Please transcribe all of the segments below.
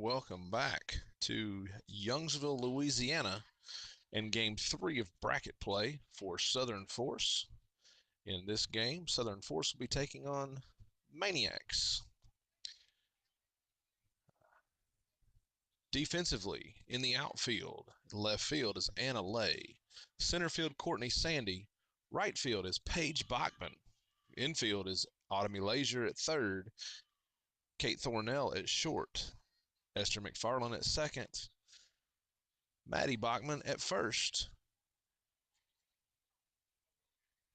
Welcome back to Youngsville, Louisiana, in Game 3 of bracket play for Southern Force. In this game, Southern Force will be taking on Maniax. Defensively, in the outfield, left field is Anna Lay. Center field, Courtney Sandy. Right field is Paige Bachman. Infield is Autumn Lazier at third. Kate Thornell at short. Esther McFarland at second. Maddie Bachman at first.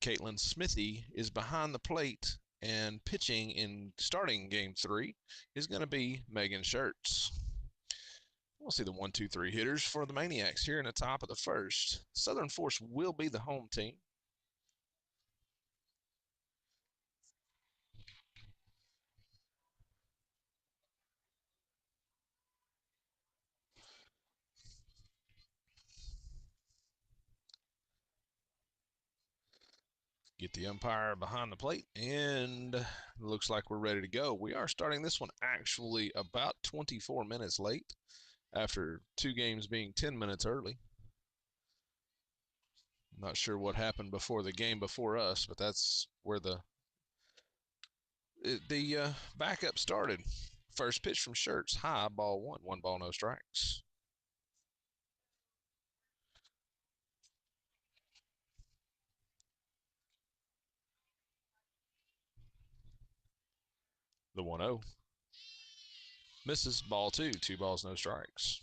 Caitlin Smithy is behind the plate, and pitching in starting game 3 is going to be Megan Schertz. We'll see the 1-2-3 hitters for the Maniacs here in the top of the first. Southern Force will be the home team. Get the umpire behind the plate, and looks like we're ready to go. We are starting this one actually about 24 minutes late after two games being 10 minutes early. Not sure what happened before the game before us, but that's where the backup started. First pitch from Schertz, high, ball one. One ball, no strikes. The 1-0. Misses, ball two. Two balls, no strikes.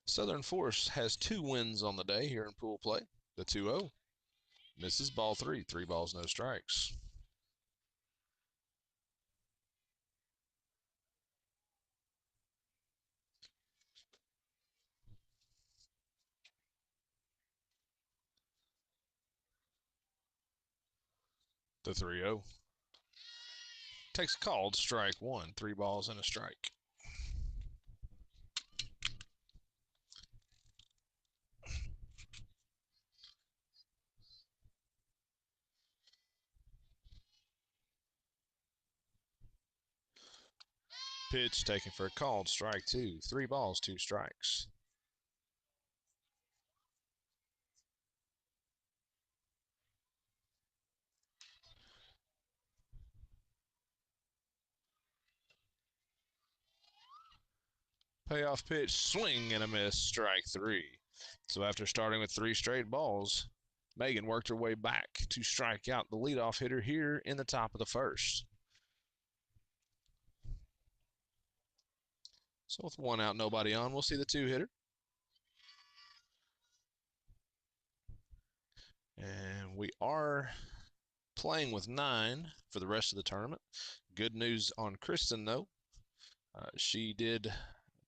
Southern Force has two wins on the day here in pool play. The 2-0. Misses, ball three. Three balls, no strikes. The 3-0. Takes called, strike one. Three balls and a strike. Pitch taken for a called, strike two. Three balls, two strikes. Payoff pitch, swing and a miss, strike three. So after starting with three straight balls, Megan worked her way back to strike out the leadoff hitter here in the top of the first. So with one out, nobody on, we'll see the two hitter. And we are playing with 9 for the rest of the tournament. Good news on Kristen, though. She did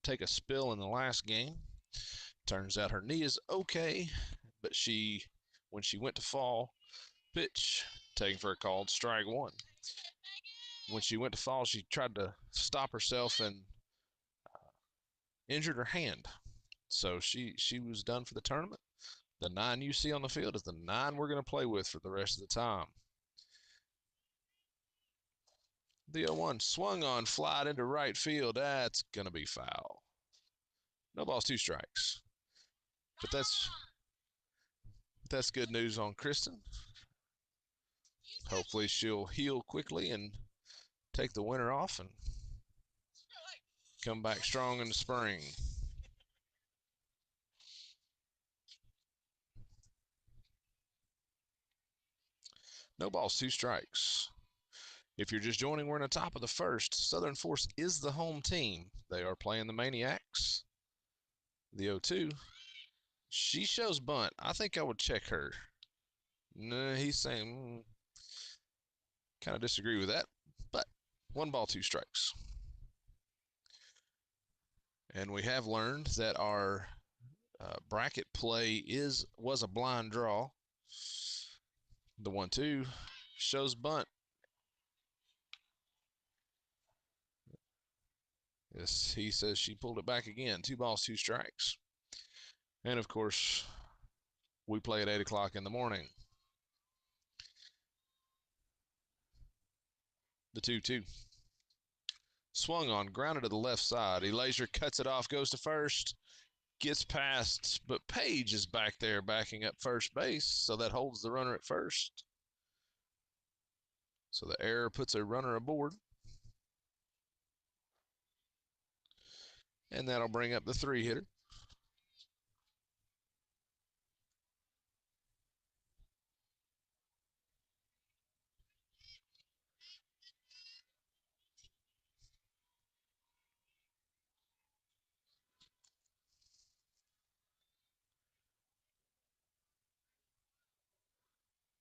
take a spill in the last game. Turns out her knee is okay, but when she went to fall, pitch, taken for a called strike one. When she went to fall, she tried to stop herself and injured her hand. So she was done for the tournament. The 9 you see on the field is the 9 we're going to play with for the rest of the time. The 0-1 swung on, flied into right field. That's going to be foul. No balls, two strikes. But that's good news on Kristen. Hopefully she'll heal quickly and take the winter off and come back strong in the spring. No balls, two strikes. If you're just joining, we're in the top of the first. Southern Force is the home team. They are playing the Maniacs. The 0-2. She shows bunt. I think I would check her. No, he's saying kind of disagree with that. But one ball, two strikes. And we have learned that our bracket play was a blind draw. The 1-2 shows bunt. Yes, he says she pulled it back again. Two balls, two strikes. And of course, We play at 8 o'clock in the morning. The 2-2. Swung on, grounded to the left side. Elazier cuts it off, goes to first, gets past, but Page is back there backing up first base, so that holds the runner at first. So the error puts a runner aboard. And that'll bring up the 3-hitter.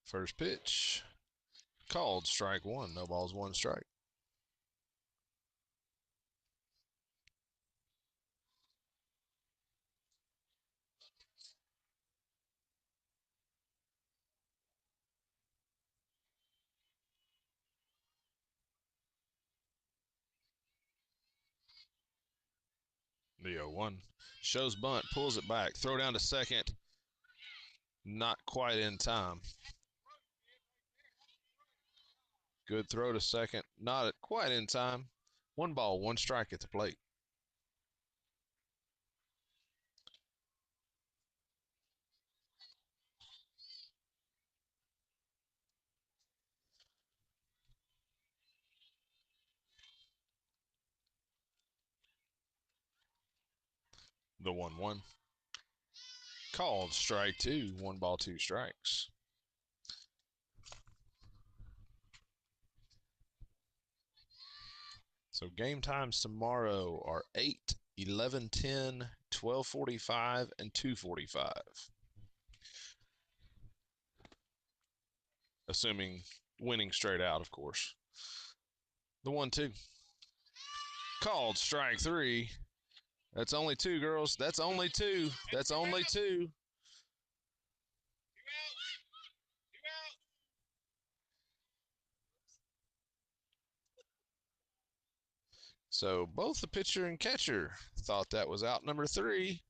First pitch. Called strike one. No balls, one strike. The 0-1. Shows bunt, pulls it back. Throw down to second. Not quite in time. Good throw to second. Not quite in time. 1 ball, 1 strike at the plate. The 1-1. Called strike 2. 1 ball, 2 strikes. So game times tomorrow are 8, 11, 10, 12:45, and 2:45. Assuming winning straight out, of course. The 1-2. Called strike 3. That's only 2, girls. That's only 2. That's only 2. So both the pitcher and catcher thought that was out number 3.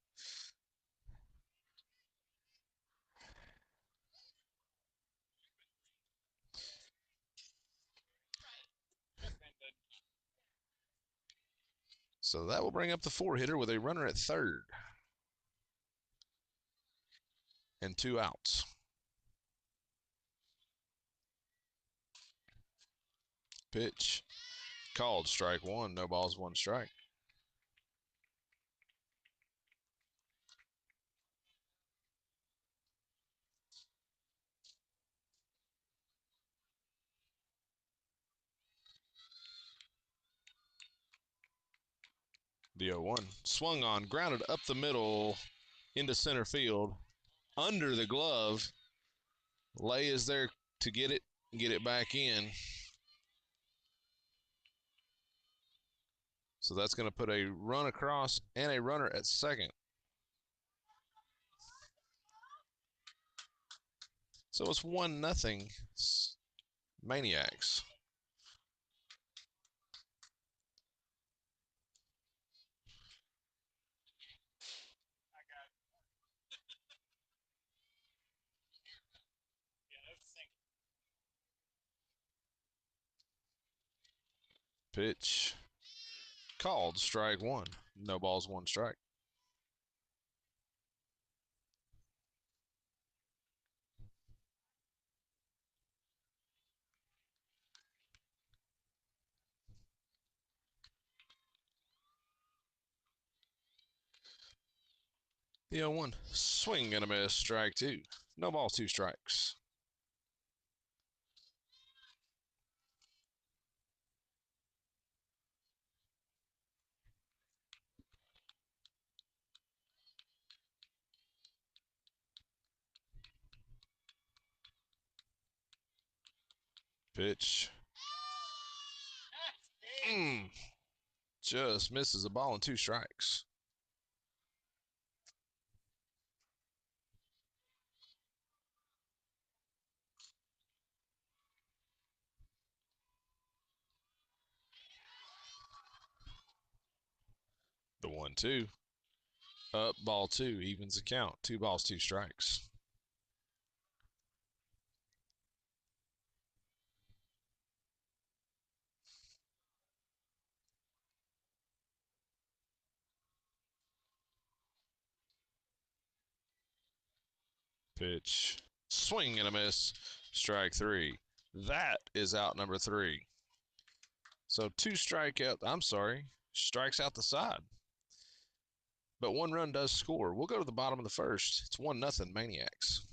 So that will bring up the 4-hitter with a runner at third. And 2 outs. Pitch. Called strike 1. No balls, 1 strike. The 0-1. Swung on, grounded up the middle into center field. Under the glove. Lay is there to get it back in. So that's going to put a run across and a runner at second. So it's 1-0 Maniacs. Pitch. Called strike 1. No balls, 1 strike. The 0-1. Swing and a miss. Strike 2. No balls, 2 strikes. Pitch. Just misses the ball and 2 strikes. The 1-2. Up, ball 2. Evens the count. 2 balls, 2 strikes. Pitch. Swing and a miss. Strike three. That is out number three. So two strikeout. I'm sorry. Strikes out the side. But one run does score. We'll go to the bottom of the first. It's 1-0 Maniacs.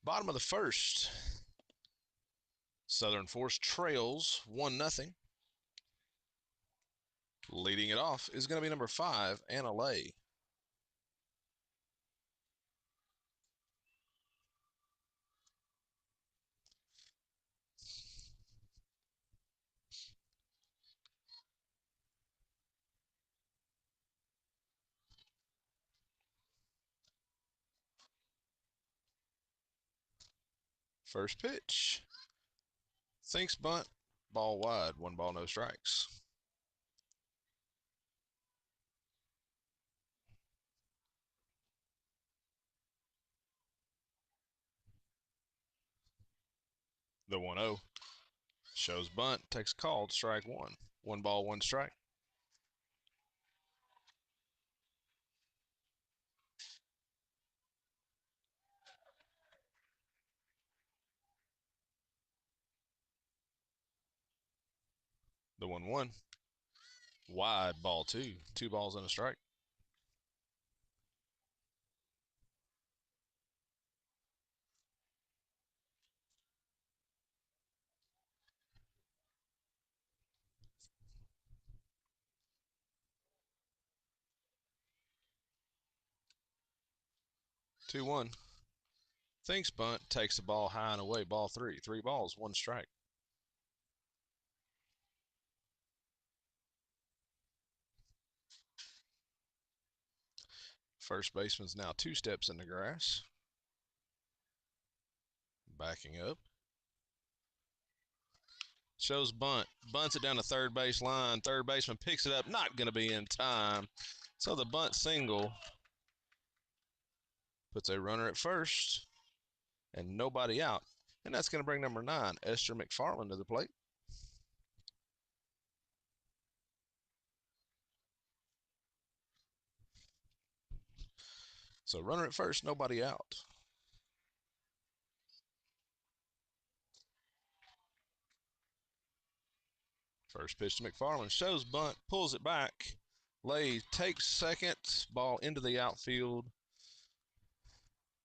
Bottom of the first. Southern Force trails 1-0. Leading it off is going to be number 5, Anna Lay. First pitch. Thinks bunt. Ball wide. 1 ball, no strikes. The 1-0. Shows bunt. Takes called. Strike one. 1 ball, 1 strike. The 1-1. Wide, ball two. 2 balls and a strike. Two one. Thinks bunt. Takes the ball high and away. Ball three. 3 balls, 1 strike. First baseman's now 2 steps in the grass. Backing up. Shows bunt. Bunts it down the third base line. Third baseman picks it up. Not going to be in time. So the bunt single puts a runner at first and nobody out. And that's going to bring number 9, Esther McFarland, to the plate. So runner at first, nobody out. First pitch to McFarland. Shows bunt. Pulls it back. Lay takes second. Ball into the outfield.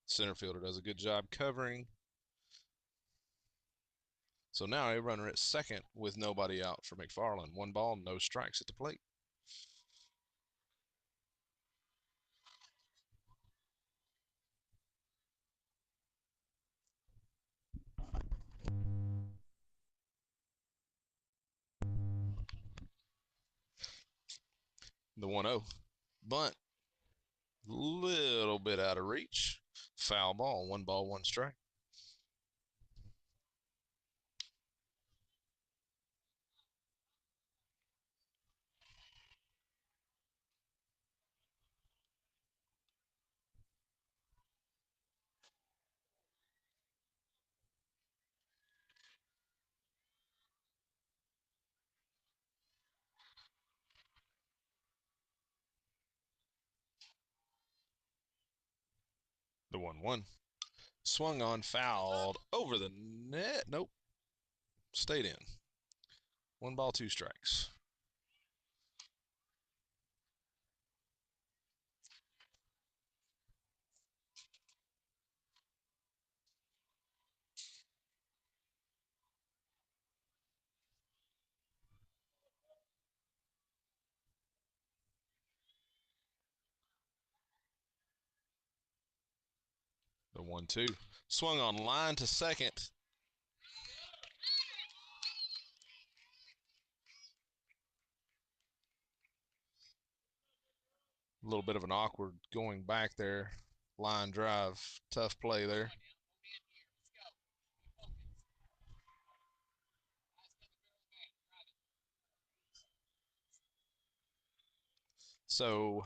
Center fielder does a good job covering. So now a runner at second with nobody out for McFarland. 1 ball, no strikes at the plate. The 1-0. Bunt. Little bit out of reach. Foul ball, 1 strike. The 1-1. Swung on, fouled over the net. Nope. Stayed in. 1 ball, 2 strikes. The 1-2. Swung on, line to second. A little bit of an awkward going back there. Line drive. Tough play there. So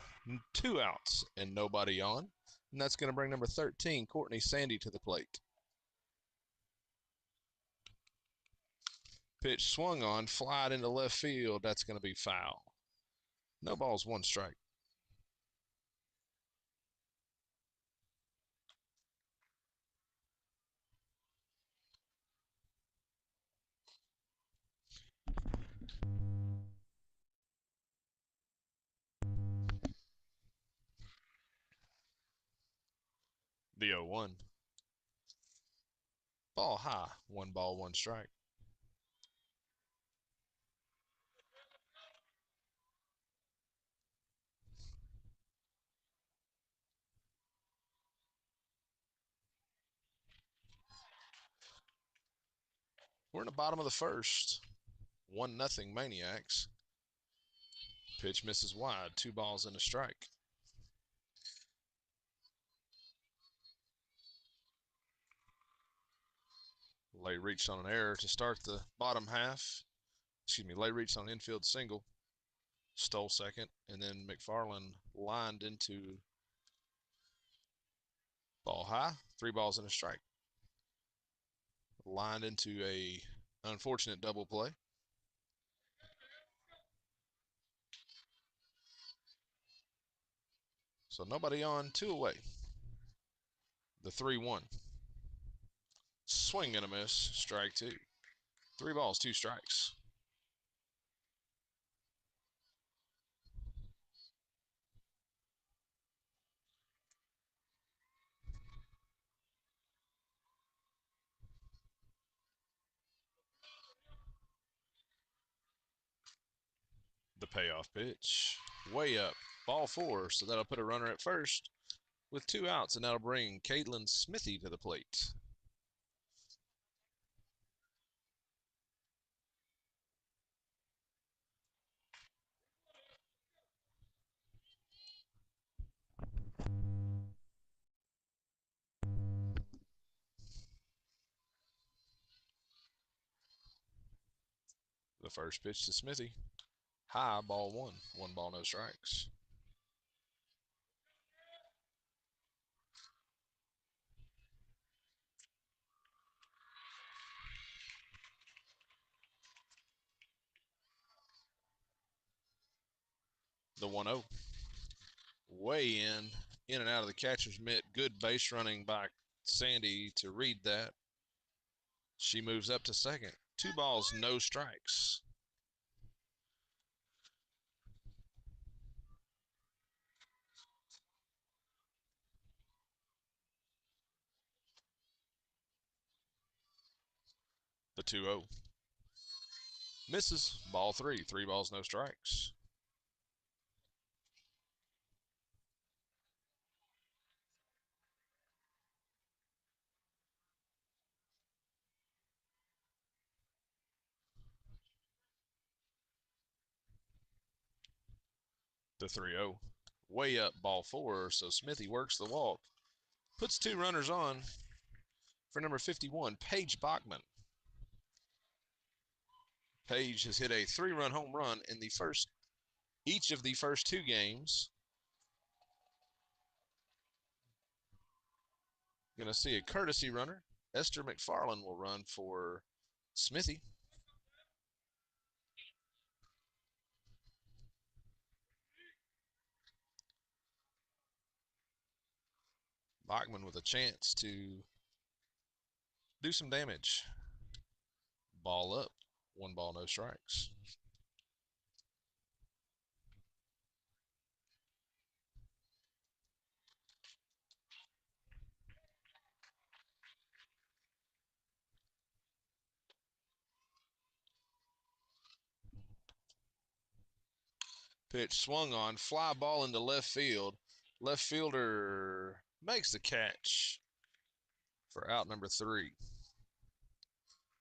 2 outs and nobody on. And that's going to bring number 13, Courtney Sandy, to the plate. Pitch swung on, flied into left field. That's going to be foul. No balls, 1 strike. The 0-1. Ball high. 1 ball, 1 strike. We're in the bottom of the first. 1-0 Maniacs. Pitch misses wide. 2 balls and a strike. Lay reached on an error to start the bottom half. Lay reached on an infield single. Stole second. And then McFarland lined into ball high. 3 balls and a strike. Lined into a unfortunate double play. So nobody on, 2 away. The 3-1. Swing and a miss. Strike 2. 3 balls, 2 strikes. The payoff pitch. Way up. Ball 4. So that'll put a runner at first with 2 outs, and that'll bring Caitlin Smithy to the plate. The first pitch to Smithy. High, ball 1. 1 ball, no strikes. The 1-0. Way in and out of the catcher's mitt. Good base running by Sandy to read that. She moves up to second. 2 balls, no strikes. The 2-0. Misses. Ball 3. 3 balls, no strikes. The 3-0. Way up, ball 4. So Smithy works the walk. Puts 2 runners on for number 51, Paige Bachman. Paige has hit a 3-run home run in each of the first 2 games. Going to see a courtesy runner. Esther McFarland will run for Smithy. Bachman with a chance to do some damage. Ball up. 1 ball, no strikes. Pitch swung on, fly ball into left field. Left fielder makes the catch for out number 3.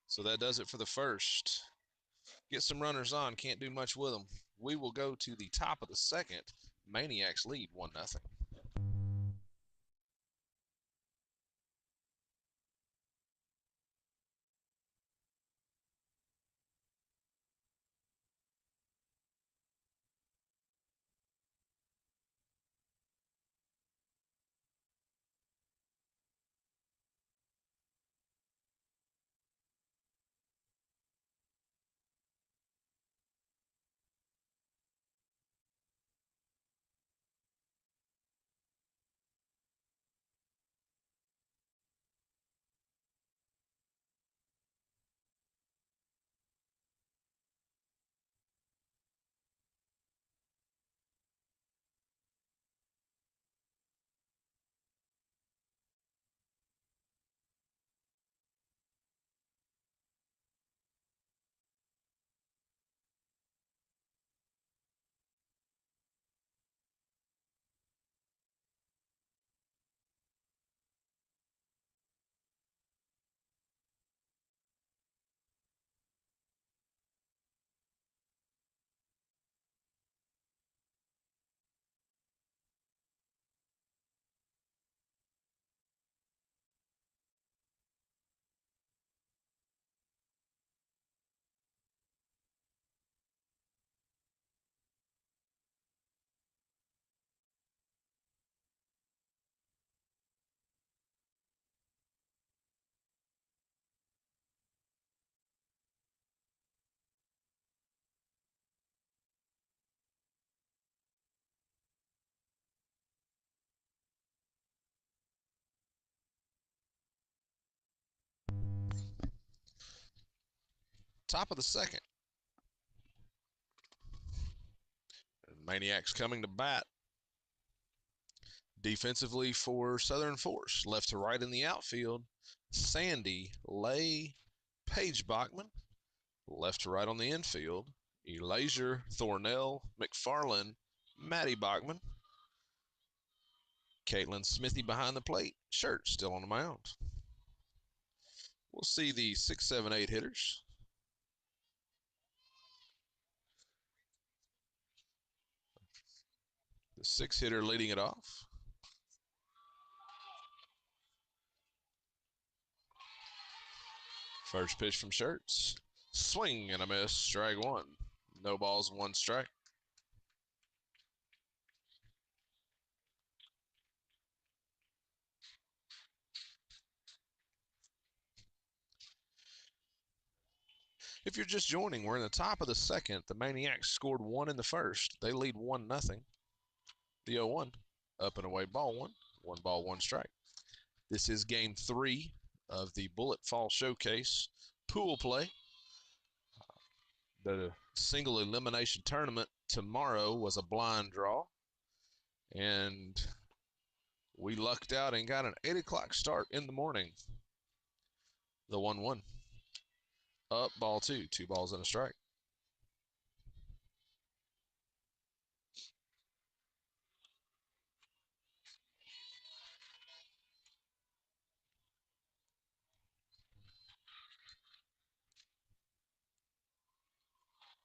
So that does it for the first. Get some runners on, can't do much with them. We will go to the top of the second. Maniacs lead 1-0. Top of the second. Maniacs coming to bat. Defensively for Southern Force, left to right in the outfield, Sandy, Lay, Paige Bachman. Left to right on the infield, Elazier, Thornell, McFarland, Maddie Bachman. Caitlin Smithy behind the plate, Shirt still on the mound. We'll see the 6, 7, 8 hitters. The 6 hitter leading it off. First pitch from Shirts. Swing and a miss, strike 1. No balls, 1 strike. If you're just joining, we're in the top of the second. The Maniacs scored 1 in the first. They lead 1-0. The 0-1. Up and away ball 1. 1 ball, 1 strike. This is game 3 of the Bullet Fall Showcase pool play. The single elimination tournament tomorrow was a blind draw. And we lucked out and got an 8 o'clock start in the morning. The 1-1. Up, ball 2. 2 balls and a strike.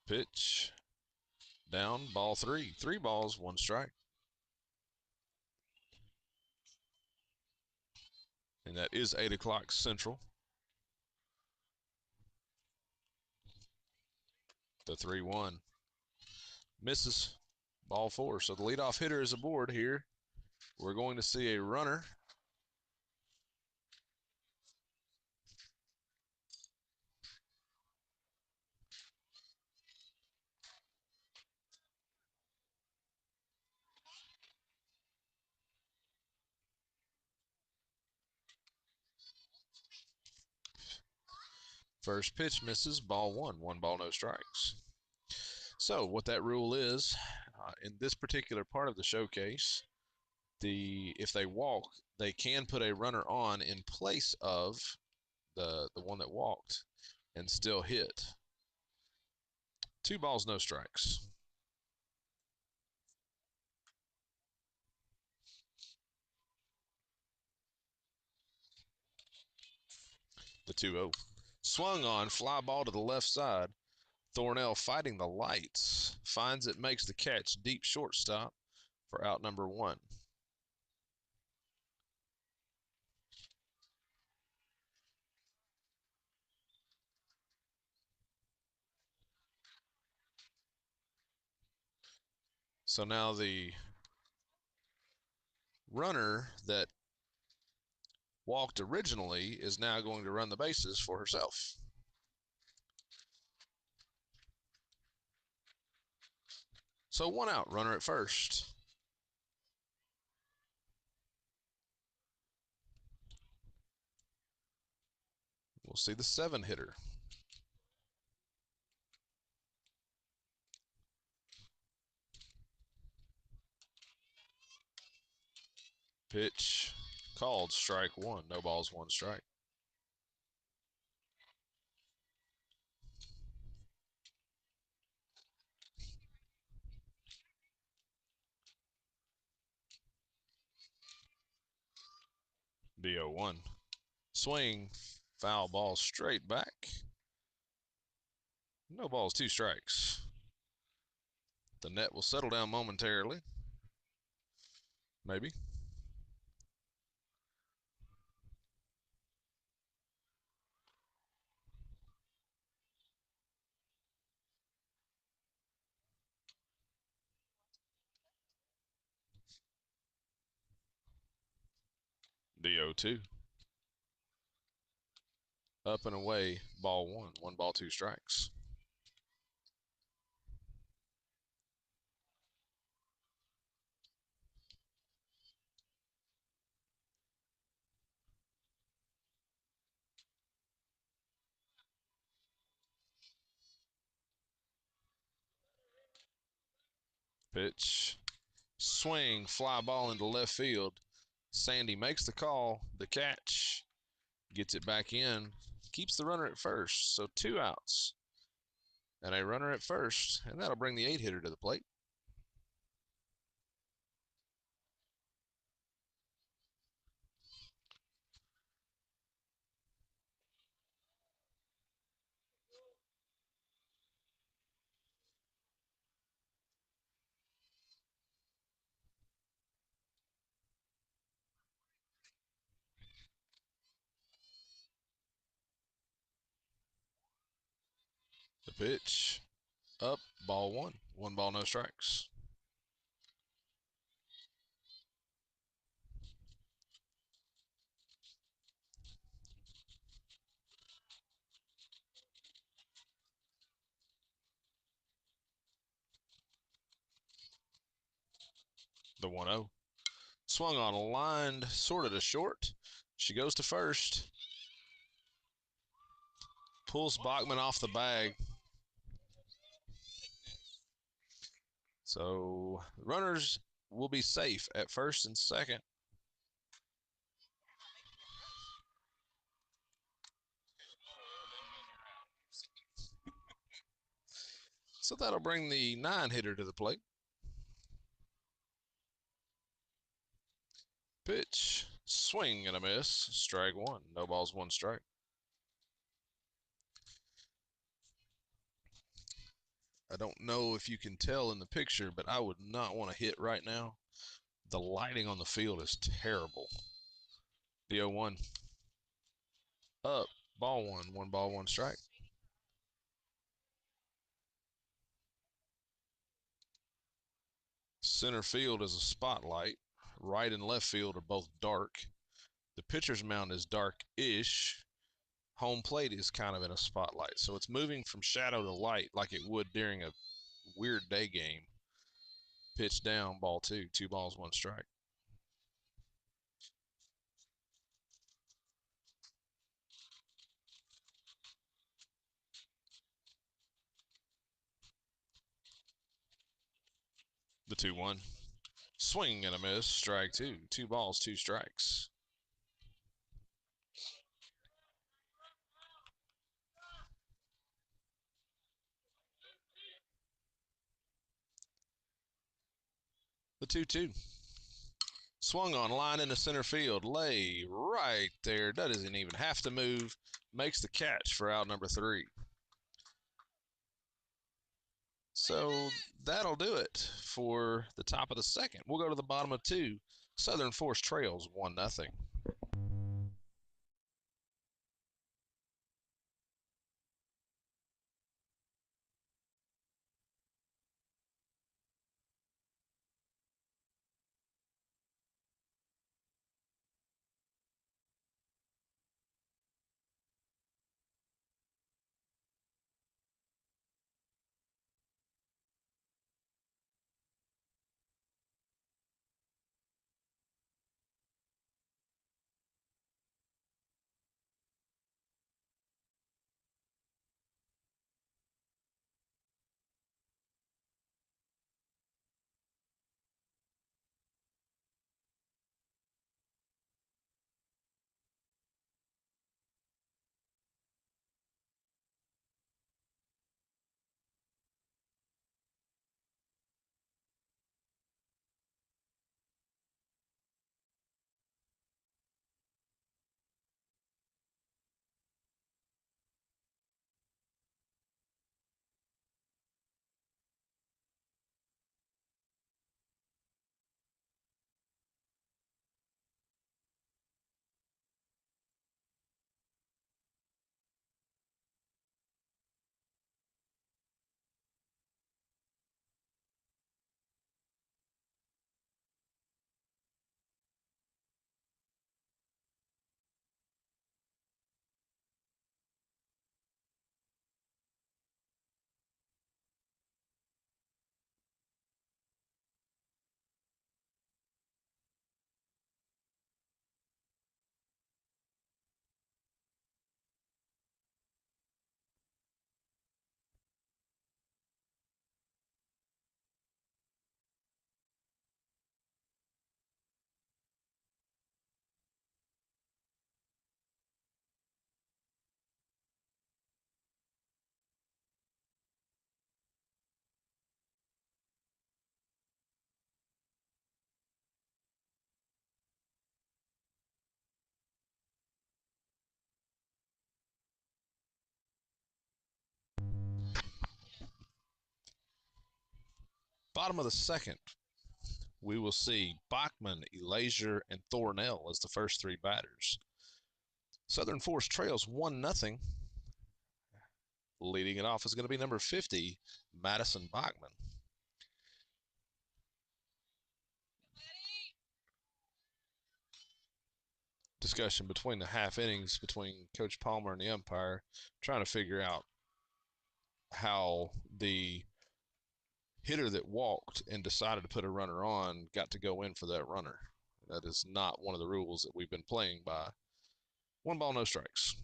Pitch. Down, ball 3. 3 balls, 1 strike. And that is 8 o'clock Central. The 3-1 misses. Ball 4. So the leadoff hitter is aboard here. We're going to see a runner. First pitch misses. Ball 1. 1 ball, no strikes. So what that rule is, in this particular part of the showcase, if they walk, they can put a runner on in place of the one that walked and still hit. 2 balls, no strikes. The 2-0. Swung on, fly ball to the left side. Thornell fighting the lights. Finds it, makes the catch, deep shortstop for out number 1. So now the runner that walked originally is now going to run the bases for herself. So 1 out, runner at first. We'll see the 7 hitter. Pitch called, strike 1. No balls, 1 strike. The 0-1. Swing, foul ball straight back. No balls, 2 strikes. The net will settle down momentarily. Maybe. The 0-2. Up and away, ball 1. 1 ball, 2 strikes. Pitch, swing, fly ball into left field. Sandy makes the call, the catch, gets it back in, keeps the runner at first. So 2 outs and a runner at first, and that'll bring the 8 hitter to the plate. The pitch, up, ball 1. 1 ball, no strikes. The 1-0. Swung on, lined, sort of to short. She goes to first. Pulls Bachman off the bag. So runners will be safe at first and second. So that'll bring the 9 hitter to the plate. Pitch, swing and a miss. Strike 1. No balls, 1 strike. I don't know if you can tell in the picture, but I would not want to hit right now. The lighting on the field is terrible. The 0-1. Up. Ball one. One ball, one strike. Center field is a spotlight. Right and left field are both dark. The pitcher's mound is dark-ish. Home plate is kind of in a spotlight. So it's moving from shadow to light like it would during a weird day game. Pitch down, ball two. Two balls, one strike. The 2-1. Swing and a miss. Strike two. Two balls, two strikes. The 2-2. Swung on, line into center field. Lay right there. Doesn't even have to move. Makes the catch for out number three. So that'll do it for the top of the second. We'll go to the bottom of two. Southern Forest trails 1-0. Bottom of the second, we will see Bachman, Elazier, and Thornell as the first three batters. Southern Forest trails 1-0. Leading it off is going to be number 50, Madison Bachman. Discussion between the half innings between Coach Palmer and the umpire, trying to figure out how the hitter that walked and decided to put a runner on got to go in for that runner. That is not one of the rules that we've been playing by. One ball, no strikes.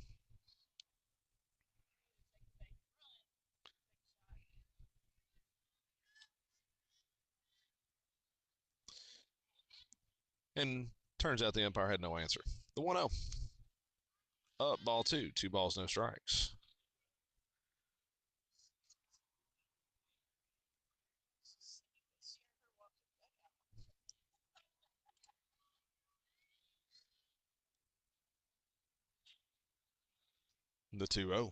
And turns out the umpire had no answer. The 1-0. Up, ball two. Two balls, no strikes. The 2-0.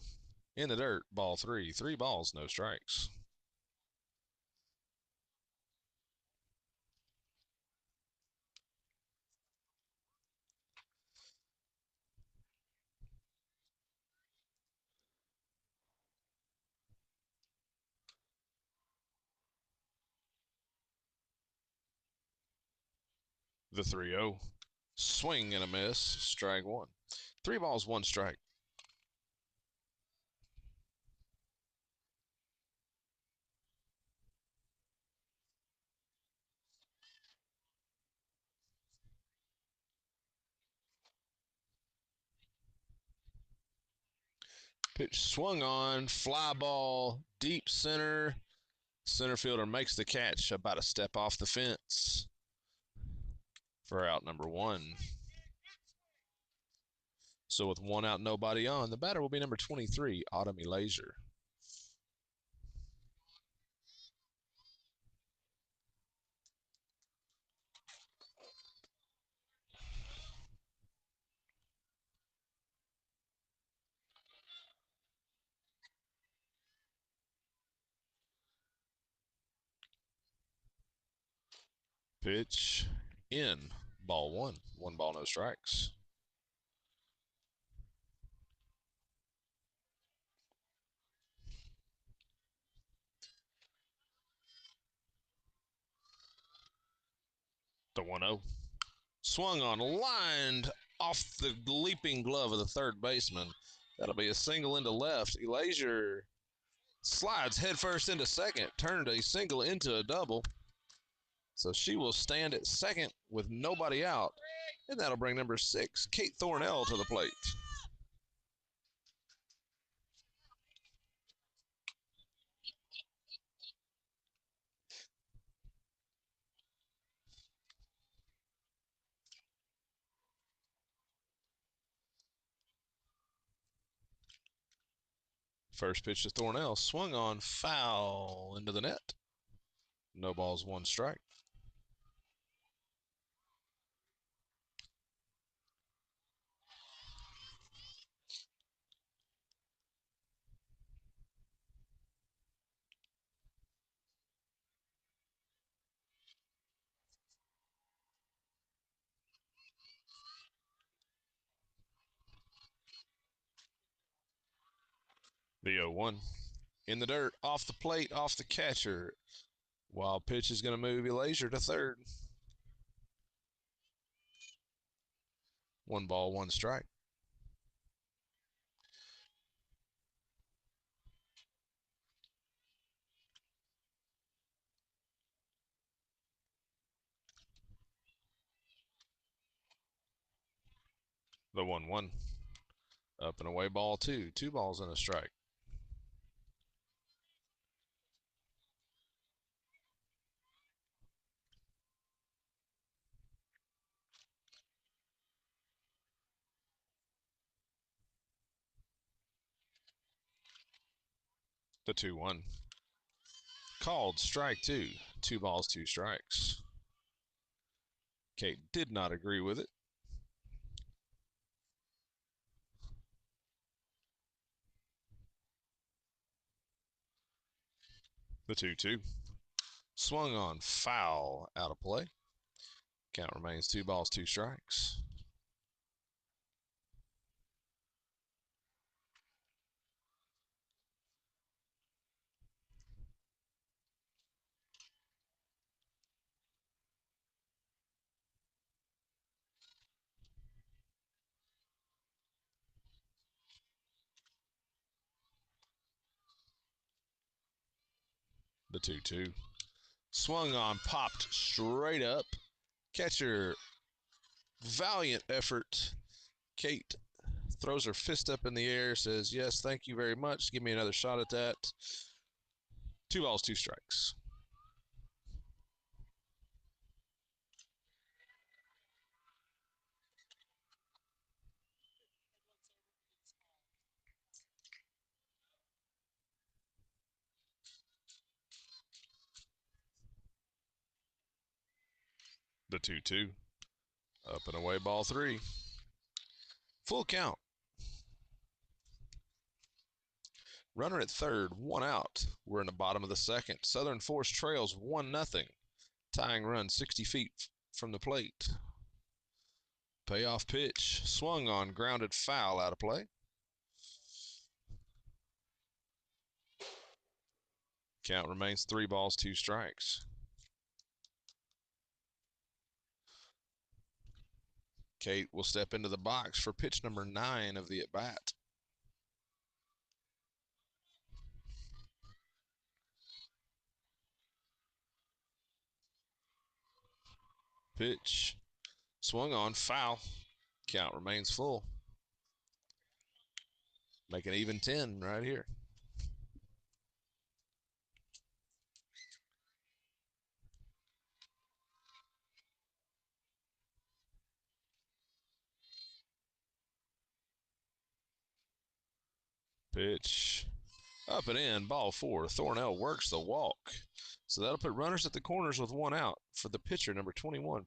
In the dirt, ball three. Three balls, no strikes. The 3-0. Swing and a miss. Strike one. 3 balls, 1 strike. Pitch swung on. Fly ball. Deep center. Center fielder makes the catch about a step off the fence for out number 1. So with 1 out, nobody on, the batter will be number 23, Autumn Elazier. Pitch in. Ball 1. 1 ball, no strikes. The 1-0. Swung on, lined off the leaping glove of the third baseman. That'll be a single into left. Elazier slides headfirst into second, turned a single into a double. So she will stand at second with nobody out. And that'll bring number 6, Kate Thornell, to the plate. First pitch to Thornell, swung on, foul into the net. No balls, 1 strike. The 0-1. In the dirt, off the plate, off the catcher. Wild pitch is going to move Elazier to third. 1 ball, 1 strike. The 1-1. Up and away, ball 2. 2 balls and a strike. The 2-1. Called strike 2. 2 balls, 2 strikes. Kate did not agree with it. The 2-2. Swung on, foul, out of play. Count remains 2 balls, 2 strikes. The 2-2. Swung on, popped straight up. Catcher, valiant effort. Kate throws her fist up in the air, says, yes, thank you very much. Give me another shot at that. 2 balls, 2 strikes. The 2-2. Up and away, ball 3. Full count. Runner at third, 1 out. We're in the bottom of the second. Southern Force trails 1-0. Tying run 60 feet from the plate. Payoff pitch. Swung on, grounded foul, out of play. Count remains 3 balls, 2 strikes. Kate will step into the box for pitch number 9 of the at-bat. Pitch. Swung on, foul. Count remains full. Make it even 10 right here. Pitch. Up and in, ball 4. Thornell works the walk. So that'll put runners at the corners with 1 out for the pitcher, number 21,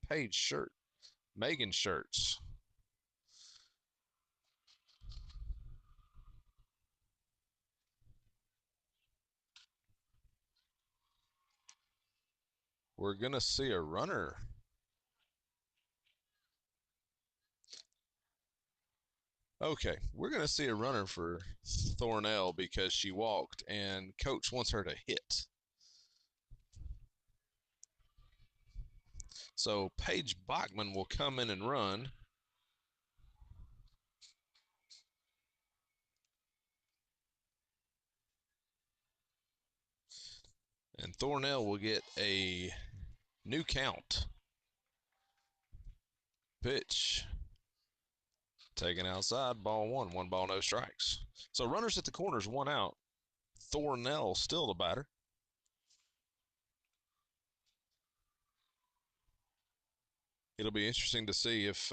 Megan Shirts. We're going to see a runner. Okay, we're going to see a runner for Thornell because she walked and coach wants her to hit. So Paige Bachman will come in and run. And Thornell will get a new count. Pitch. Taken outside, ball 1. 1 ball, no strikes. So runners at the corners, 1 out. Thornell still the batter. It'll be interesting to see if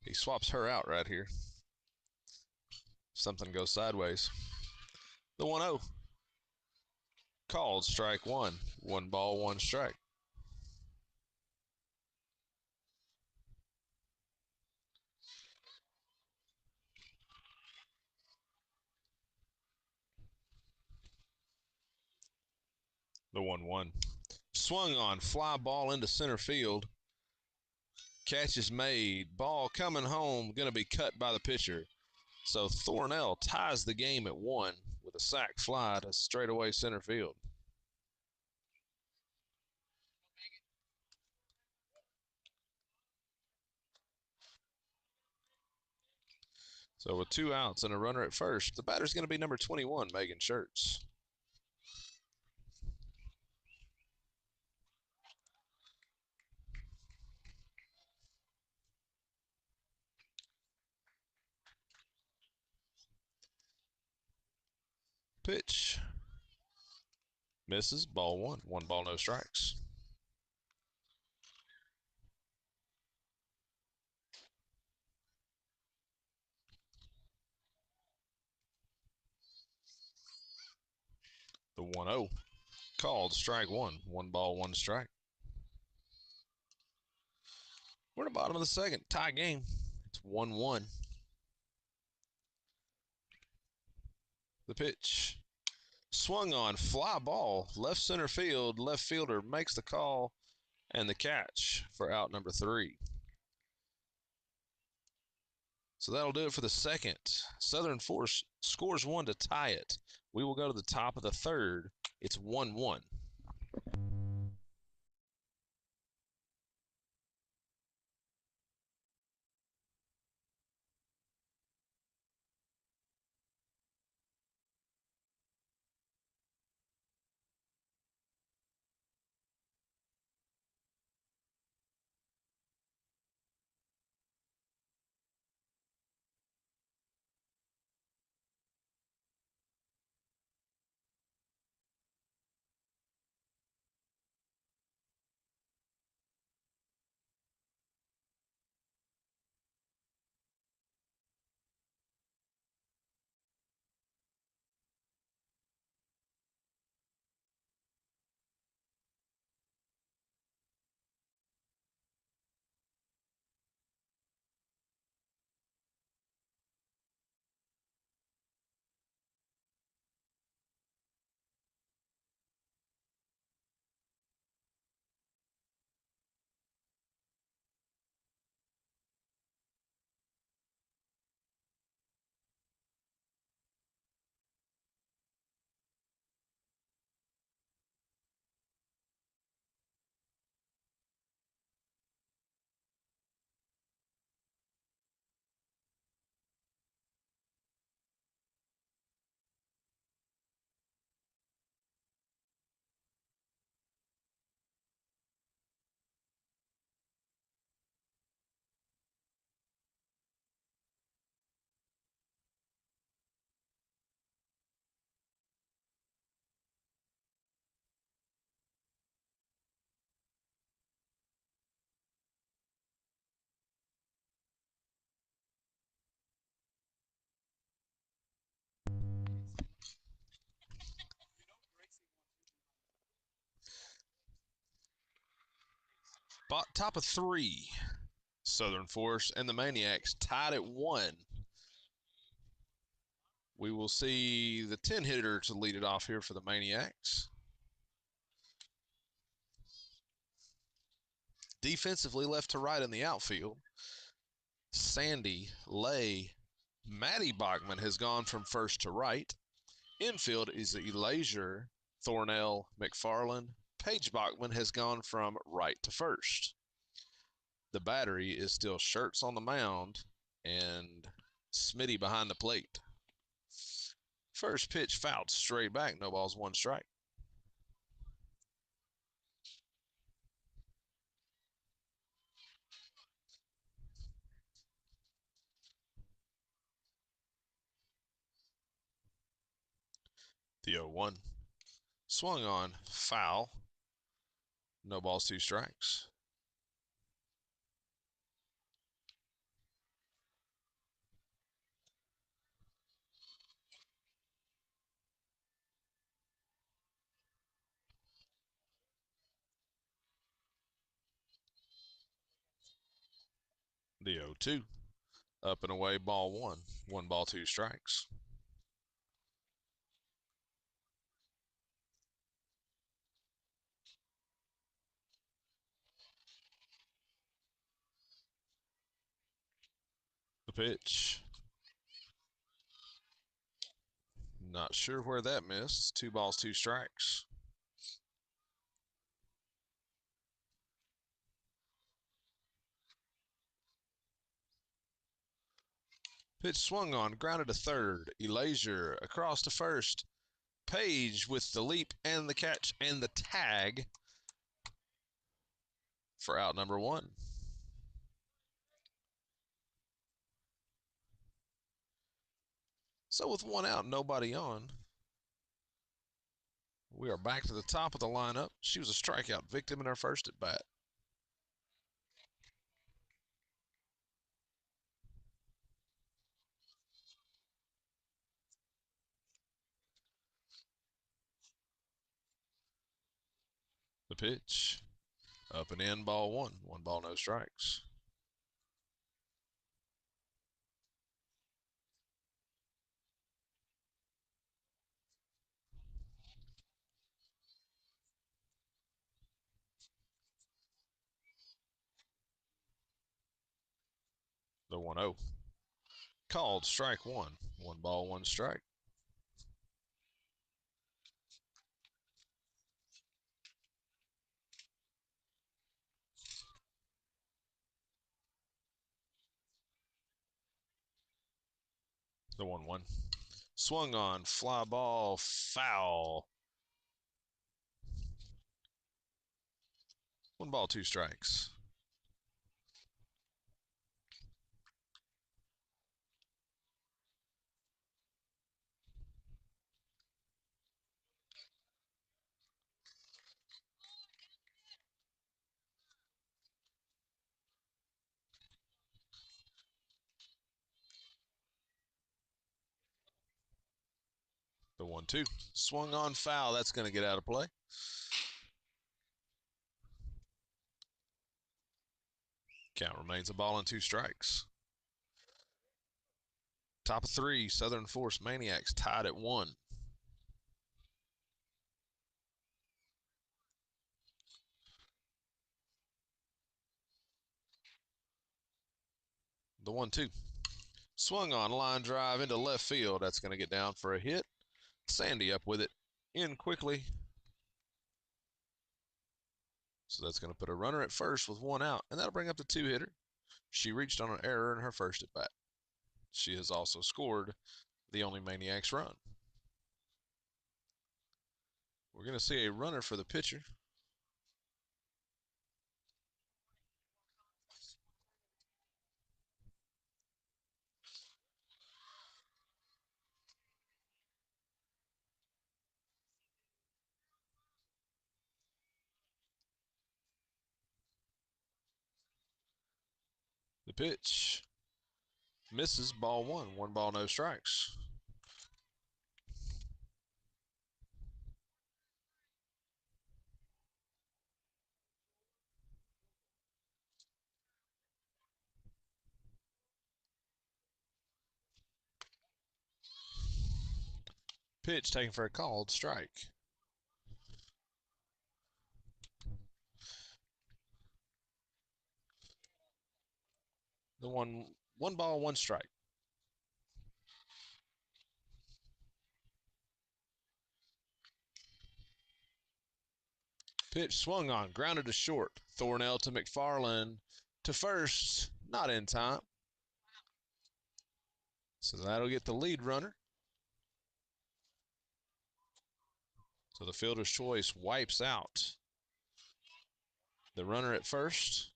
he swaps her out right here. Something goes sideways. The 1-0. Called strike 1. 1 ball, 1 strike. The 1-1. Swung on, fly ball into center field. Catch is made. Ball coming home, going to be cut by the pitcher. So Thornell ties the game at 1 with a sac fly to straightaway center field. So with 2 outs and a runner at first, the batter's going to be number 21, Megan Shirts. Pitch. Misses, ball 1. 1 ball, no strikes. The 1-0. Called strike 1. 1 ball, 1 strike. We're at the bottom of the second. Tie game. It's 1-1. The pitch. Swung on, fly ball, left center field. Left fielder makes the call and the catch for out number 3. So that'll do it for the second. Southern Force scores 1 to tie it. We will go to the top of the third. It's 1-1. Top of three. Southern Force and the Maniacs tied at 1. We will see the 10 hitter to lead it off here for the Maniacs. Defensively, left to right in the outfield, Sandy, Lay, Maddie Bachman has gone from first to right. Infield is Elazier, Thornell, McFarland. Paige Bachman has gone from right to first. The battery is still Shirts on the mound and Smitty behind the plate. First pitch fouled straight back. No balls, one strike. The 0-1. Swung on, foul. No balls, two strikes. The 0-2. Up and away, ball one. 1 ball, 2 strikes. The pitch. Not sure where that missed. 2 balls, 2 strikes. Pitch swung on, grounded to third. Elazier across to first. Page with the leap and the catch and the tag for out number 1. So with 1 out, nobody on, we are back to the top of the lineup. She was a strikeout victim in her first at bat. The pitch. Up and in, ball 1. 1 ball, no strikes. The 1-0. Called strike 1. 1 ball, 1 strike. The 1-1. Swung on, fly ball, foul. 1 ball, 2 strikes. The 1-2. Swung on, foul. That's going to get out of play. Count remains a ball and 2 strikes. Top of 3, Southern Force Maniacs tied at 1. The 1-2. Swung on, line drive into left field. That's going to get down for a hit. Sandy up with it. In quickly. So that's going to put a runner at first with 1 out, and that'll bring up the 2 hitter. She reached on an error in her first at bat. She has also scored the only Maniacs run. We're going to see a runner for the pitcher. The pitch misses, ball 1. 1 ball, no strikes. Pitch taken for a called strike. The one ball, one strike. Pitch swung on, grounded to short. Thornell to McFarland to first, not in time. So that'll get the lead runner. So the fielder's choice wipes out the runner at first.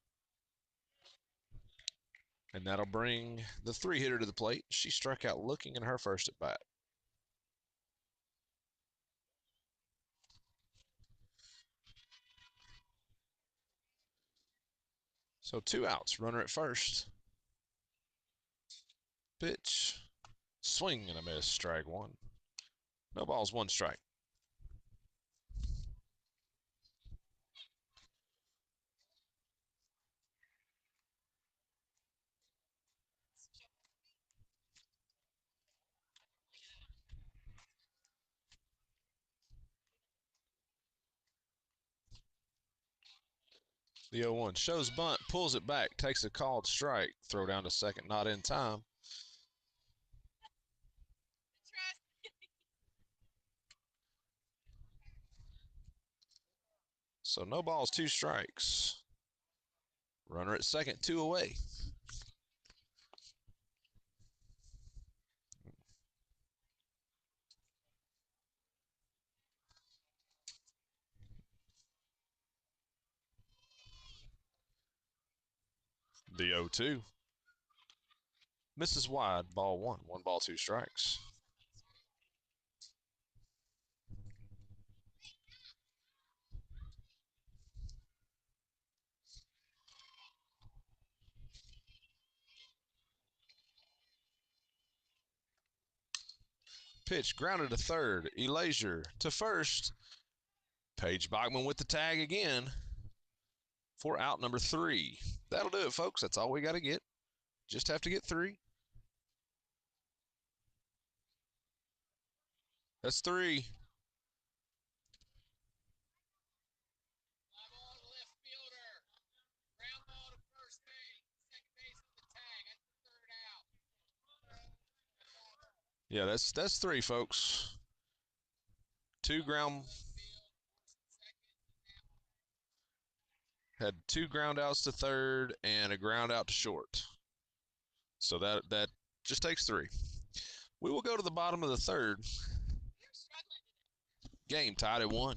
And that'll bring the three hitter to the plate. She struck out looking in her first at bat. So 2 outs, runner at first. Pitch, swing and a miss, strike one. No balls, one strike. The 0-1 shows bunt, pulls it back, takes a called strike. Throw down to second, not in time. So no balls, 2 strikes. Runner at second, 2 away. The 0-2 misses wide, ball one. 1 ball, 2 strikes. Pitch grounded to third. Elazure to first. Paige Bachman with the tag again for out number 3. That'll do it, folks. That's all we got to get. Just have to get 3. That's 3. Yeah, that's 3, folks. 2 ground had 2 ground outs to third and a ground out to short. So that just takes 3. We will go to the bottom of the third. Game tied at 1.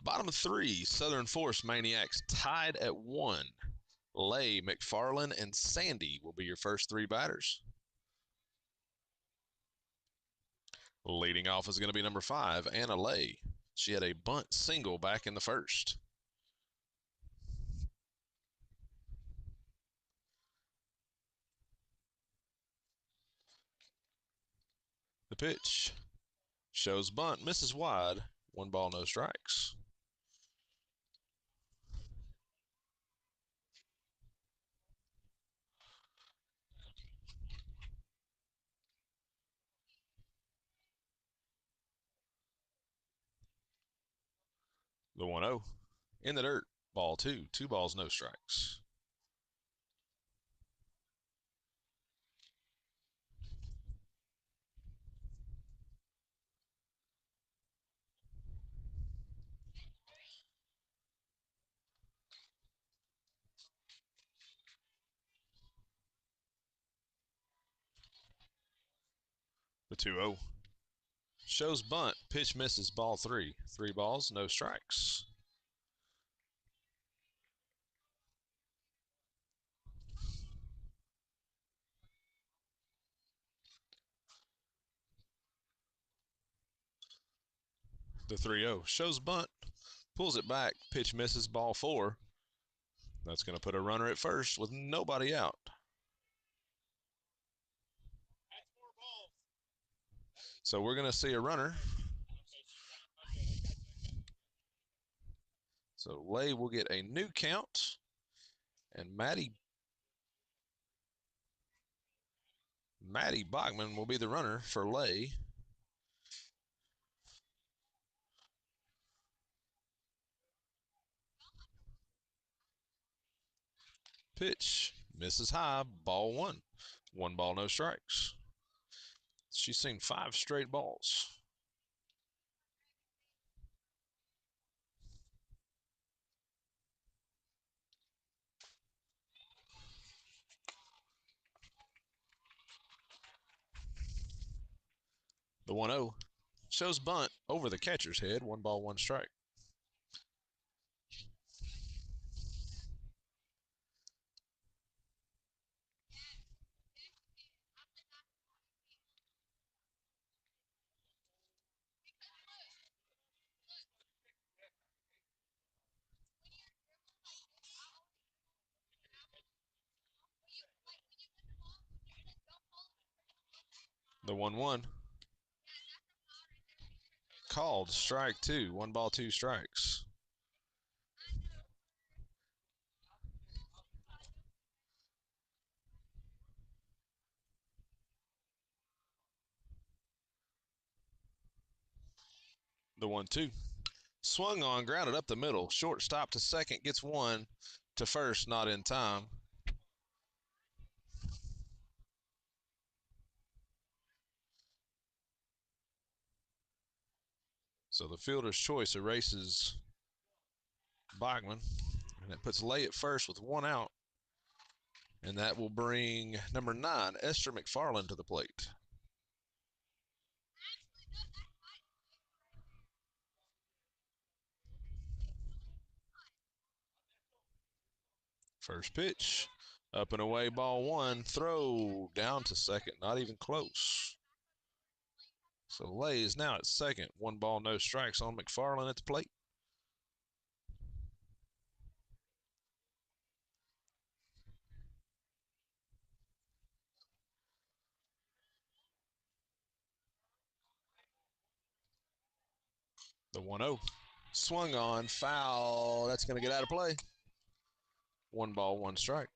Bottom of 3, Southern Force Maniacs tied at 1. Lay, McFarland, and Sandy will be your first 3 batters. Leading off is going to be number 5, Anna Lay. She had a bunt single back in the first. pitch. Shows bunt, misses wide. 1 ball, no strikes. The 1-0. In the dirt. Ball 2. 2 balls, no strikes. The 2-0. Shows bunt. Pitch misses. Ball 3. 3 balls, no strikes. The 3-0. Shows bunt. Pulls it back. Pitch misses. Ball 4. That's going to put a runner at first with nobody out. So we're going to see a runner. So Lay will get a new count. And Maddie Bachman will be the runner for Lay. Pitch misses high. Ball 1. 1 ball, no strikes. She's seen 5 straight balls. The 1-0 shows bunt over the catcher's head. 1 ball, 1 strike. The 1-1 called strike 2. 1 ball, 2 strikes. The 1-2 swung on, grounded up the middle. Shortstop to second, gets 1 to first, not in time. So the fielder's choice erases Bachman, and it puts Lay at first with 1 out. And that will bring number 9, Esther McFarland, to the plate. First pitch, up and away, ball 1. Throw down to second, not even close. So Lay is now at second. 1 ball, no strikes on McFarland at the plate. The 1-0 swung on, foul. That's going to get out of play. 1 ball, 1 strike.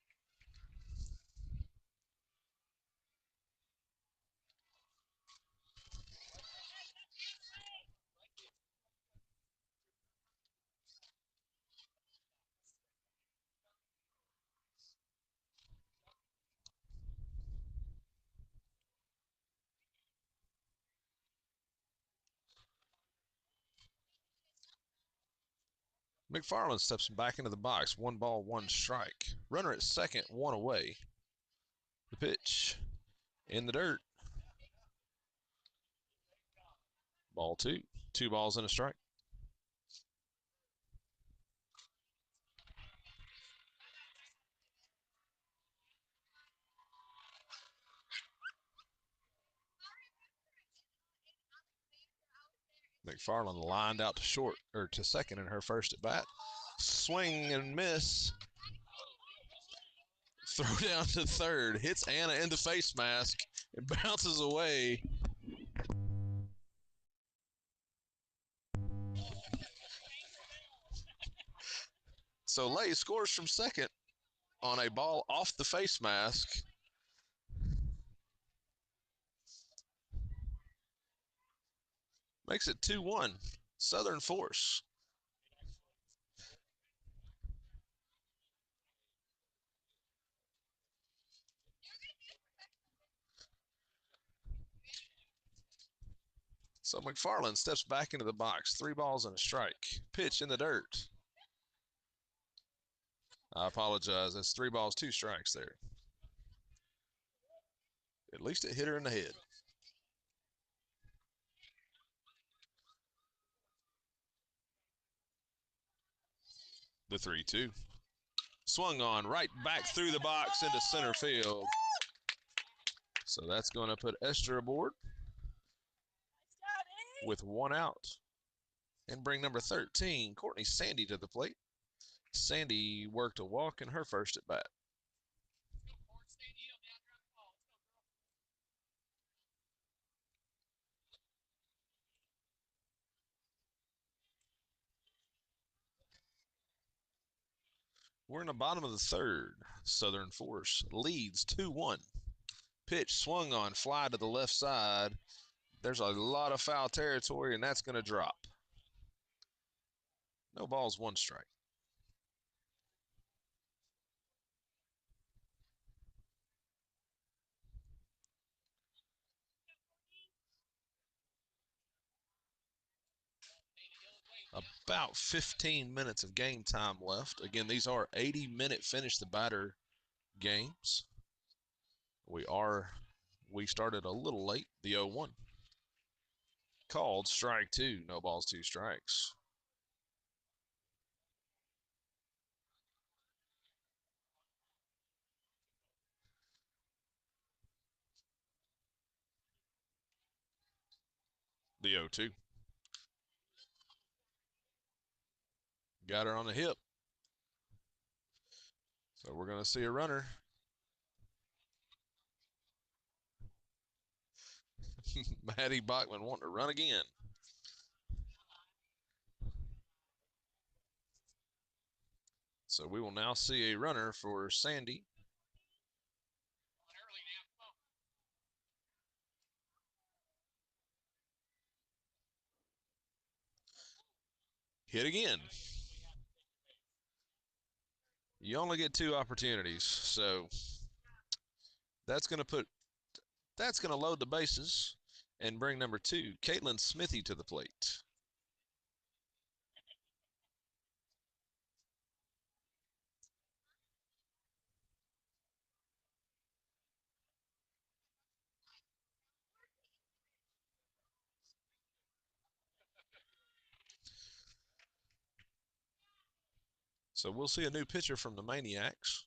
McFarland steps back into the box. 1 ball, 1 strike. Runner at second, 1 away. The pitch in the dirt. Ball 2. 2 balls and a strike. McFarland lined out to short, or to second in her first at bat. Swing and miss. Throw down to third. Hits Anna in the face mask. It bounces away. So Lay scores from second on a ball off the face mask. Makes it 2-1. Southern Force. So McFarland steps back into the box. 3 balls and a strike. Pitch in the dirt. I apologize. That's 3 balls, 2 strikes there. At least it hit her in the head. The 3-2. Swung on right back through the box into center field. So that's going to put Esther aboard with 1 out and bring number 13, Courtney Sandy, to the plate. Sandy worked a walk in her first at bat. We're in the bottom of the third. Southern Force leads 2-1. Pitch swung on, fly to the left side. There's a lot of foul territory, and that's going to drop. No balls, 1 strike. About 15 minutes of game time left. Again, these are 80-minute finish the batter games. We started a little late, the 0-1. Called strike 2, no balls, 2 strikes. The 0-2. Got her on the hip. So we're going to see a runner. Maddie Bachman wanting to run again. So we will now see a runner for Sandy. Hit again. You only get 2 opportunities, so that's going to load the bases and bring number 2, Caitlin Smithy, to the plate. So we'll see a new pitcher from the Maniacs.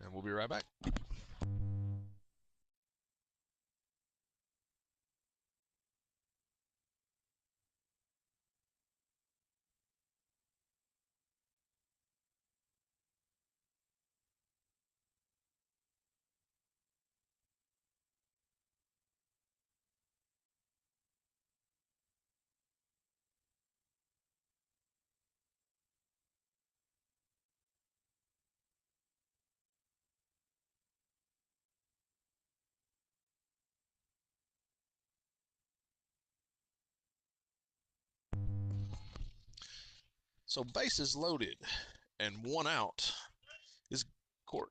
And we'll be right back. So bases loaded and 1 out is court.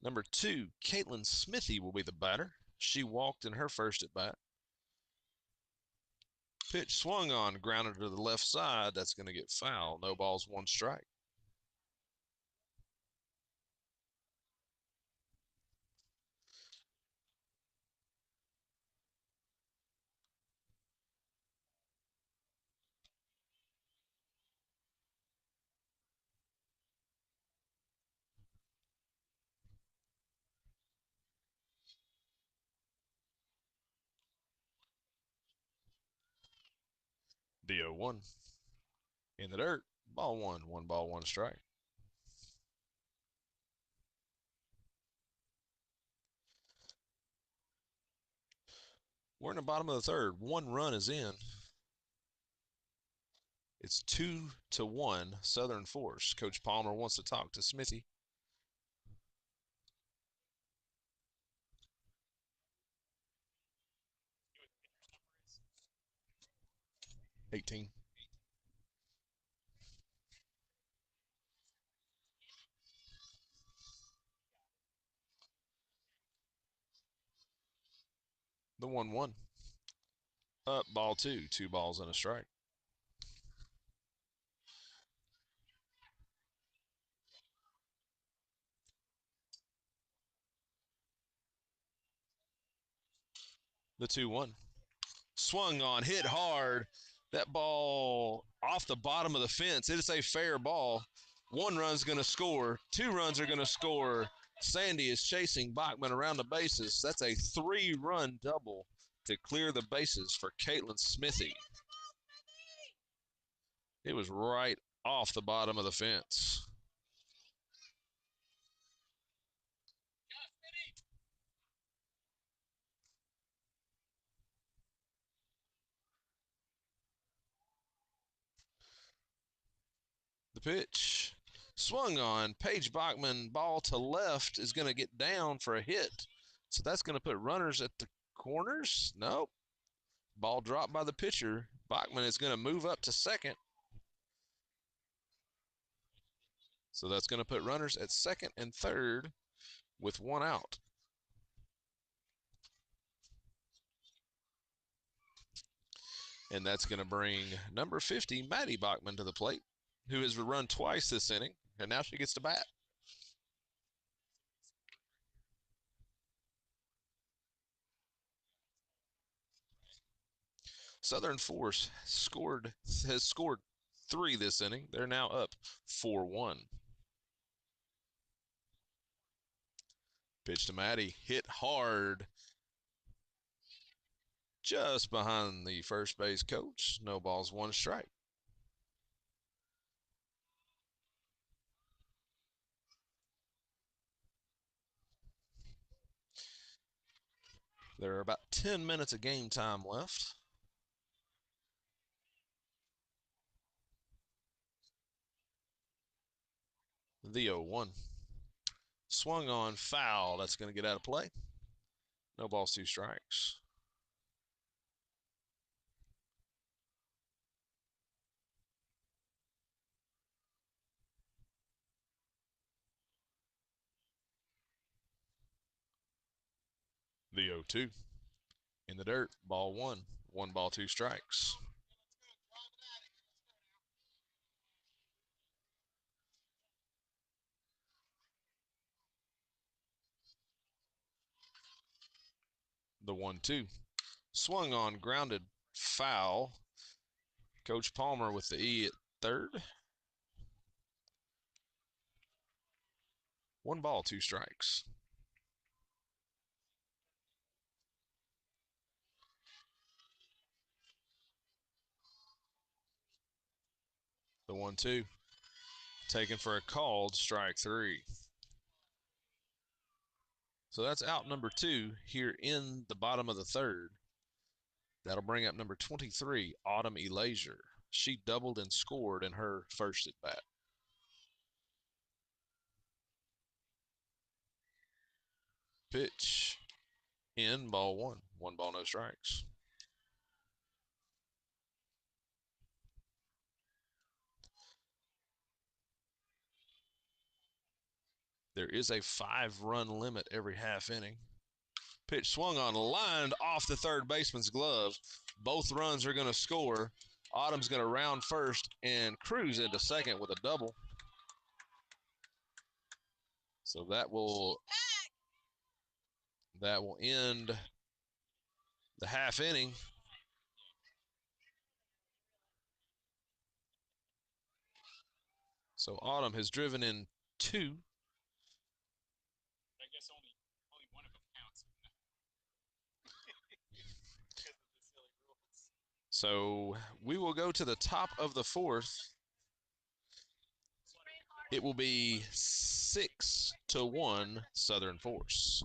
Number 2, Caitlin Smithy, will be the batter. She walked in her first at bat. Pitch swung on, grounded to the left side. That's going to get foul. No balls, 1 strike. The 0-1. In the dirt. Ball 1. 1 ball, 1 strike. We're in the bottom of the third. 1 run is in. It's 2-1 Southern Force. Coach Palmer wants to talk to Smithy. 18. The 1-1. Up, ball two. 2 balls and a strike. The 2-1. Swung on, hit hard. That ball off the bottom of the fence. It is a fair ball. 1 run's going to score. 2 runs are going to score. Sandy is chasing Bachman around the bases. That's a 3-run double to clear the bases for Caitlin Smithy. It was right off the bottom of the fence. The pitch. Swung on. Paige Bachman, ball to left, is going to get down for a hit. So that's going to put runners at the corners. Nope. Ball dropped by the pitcher. Bachman is going to move up to second. So that's going to put runners at second and third with 1 out. And that's going to bring number 50, Maddie Bachman, to the plate, who has run twice this inning, and now she gets to bat. Southern Force has scored 3 this inning. They're now up 4-1. Pitch to Maddie, hit hard, just behind the first base coach. No balls, 1 strike. There are about 10 minutes of game time left. The 0-1. Swung on, foul. That's going to get out of play. No balls, 2 strikes. The 0-2. In the dirt, ball 1. 1 ball, 2 strikes. The 1-2. Swung on, grounded, foul. Coach Palmer with the E at third. 1 ball, 2 strikes. The 1-2. Taken for a called strike 3. So that's out number 2 here in the bottom of the third. That'll bring up number 23, Autumn Elasier. She doubled and scored in her first at bat. Pitch in, ball 1. 1 ball, no strikes. There is a 5-run limit every half inning. Pitch swung on, lined off the third baseman's glove. Both runs are going to score. Autumn's going to round first and cruise into second with a double. So that will end the half inning. So Autumn has driven in 2. I guess only one of them counts. So we will go to the top of the 4th. It will be 6-1 Southern Force.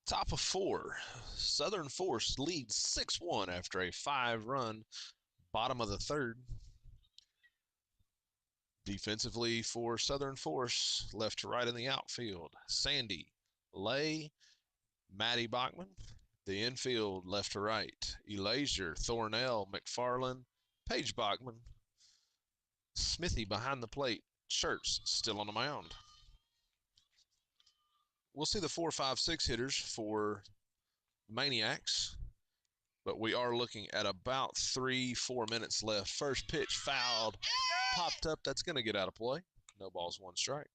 Top of four. Southern Force leads 6-1 after a 5-run bottom of the third. Defensively for Southern Force, left to right in the outfield, Sandy, Lay, Maddie Bachman. The infield, left to right, Elazier, Thornell, McFarland, Paige Bachman, Smithy behind the plate, Shirts still on the mound. We'll see the 4, 5, 6 hitters for Maniacs, but we are looking at about 3, 4 minutes left. First pitch fouled, popped up. That's going to get out of play. No balls, 1 strike.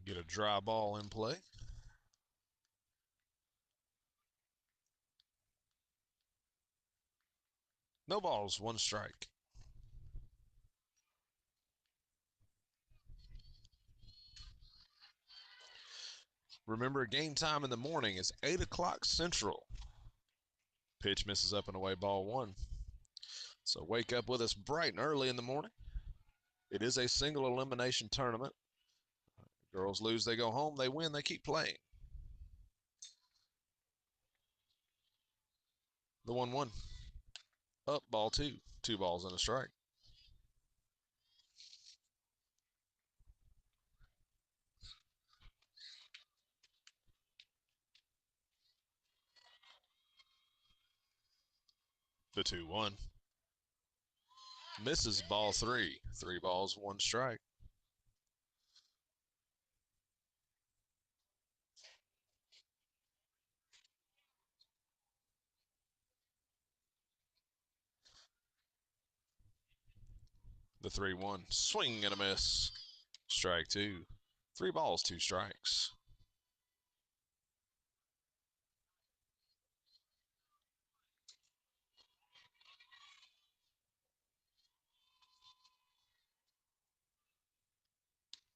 Get a dry ball in play. No balls, 1 strike. Remember, game time in the morning is 8 o'clock Central. Pitch misses up and away, ball 1. So wake up with us bright and early in the morning. It is a single elimination tournament. Girls lose, they go home. They win, they keep playing. The 1-1. Up, ball 2. 2 balls and a strike. The 2-1. Misses, ball 3. 3 balls, 1 strike. The 3-1. Swing and a miss. Strike 2. 3 balls, 2 strikes.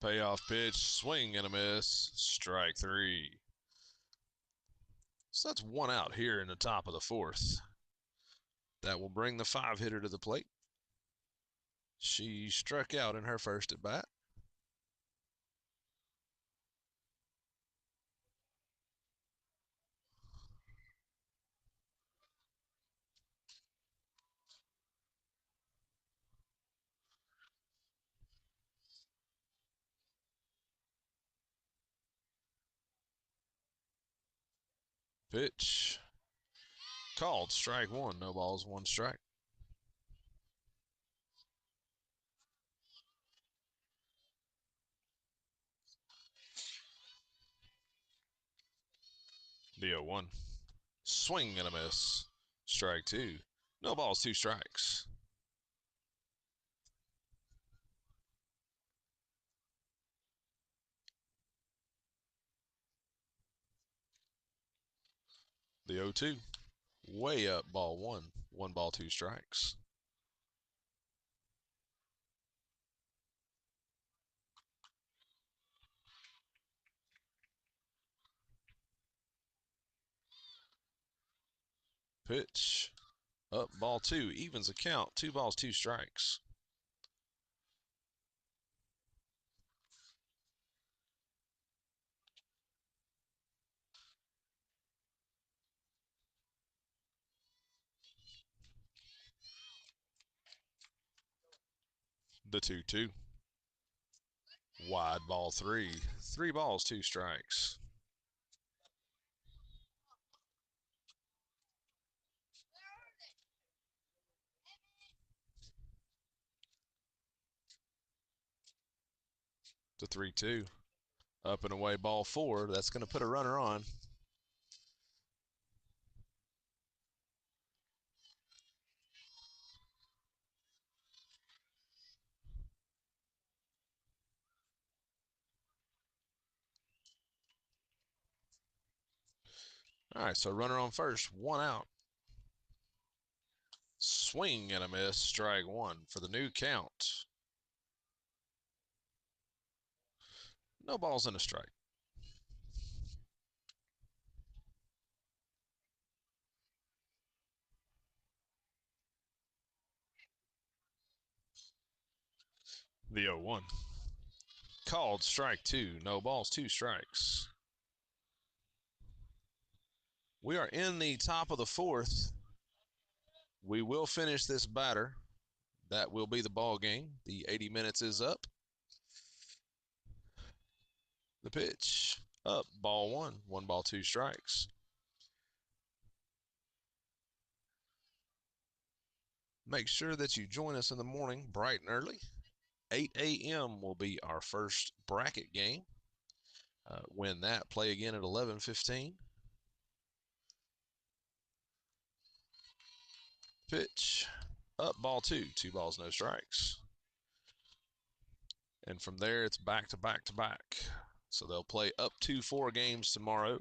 Payoff pitch, swing and a miss. Strike 3. So that's 1 out here in the top of the 4th. That will bring the 5 hitter to the plate. She struck out in her first at bat. Pitch called, strike 1. No balls, 1 strike. The 0-1. Swing and a miss. Strike 2. No balls, 2 strikes. The 0-2. Way up, ball 1. 1 ball, 2 strikes. Pitch up, ball 2. Evens the count. 2 balls, 2 strikes. The 2-2. Wide, ball 3. 3 balls, 2 strikes. The 3-2. Up and away, ball 4. That's going to put a runner on. All right, so runner on first, 1 out. Swing and a miss, strike one for the new count. No balls and a strike. The 0-1. Called strike two. No balls, two strikes. We are in the top of the fourth. We will finish this batter. That will be the ball game. The 80 minutes is up. The pitch up, ball one. One ball, two strikes. Make sure that you join us in the morning bright and early. 8 a.m. will be our first bracket game. Win that, play again at 11:15. Pitch up, ball two. Two balls, no strikes. And from there, it's back to back to back. So they'll play up to 4 games tomorrow.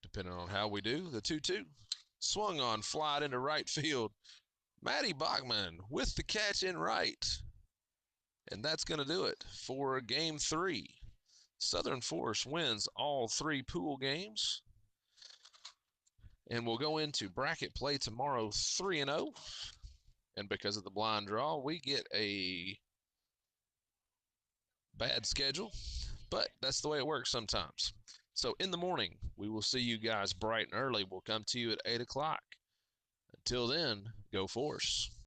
Depending on how we do. The 2-2 swung on, flied into right field. Matty Bachman with the catch in right. And that's going to do it for game 3. Southern Force wins all 3 pool games. And we'll go into bracket play tomorrow 3-0. And because of the blind draw, we get a bad schedule. But that's the way it works sometimes. So in the morning, we will see you guys bright and early. We'll come to you at 8 o'clock. Until then, go Force.